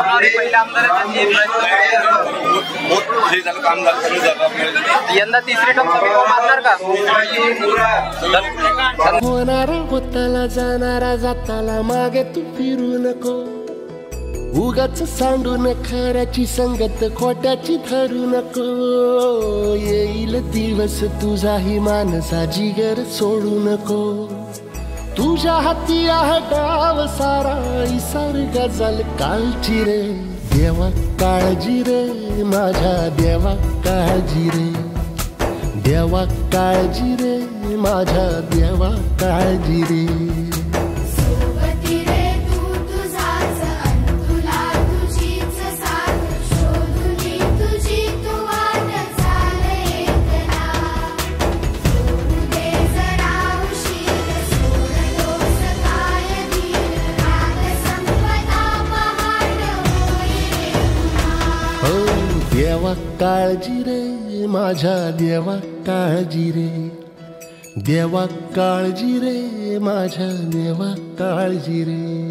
पहिले आमदारांचे काम झालं, यंदा तिसरी टप्पा मारणार का? होणारा होताला जाणारा जाताला मागे तू फिरू नको, उगाच सांडून खऱ्याची संगत खोट्याची धरू नको. येईल दिवस तुझाही मानसा जिगर सोडू नको, तुझ्या हाती आहे डाव सारा इसार गजल कालची रे. देवा काळजी रे माझ्या देवा काळजी रे, देवा काळजी रे माझ्या देवा काळजी रे. देवा काळजी रे माझ्या देवा काळजी रे, देवा काळजी रे माझ्या देवा काळजी रे.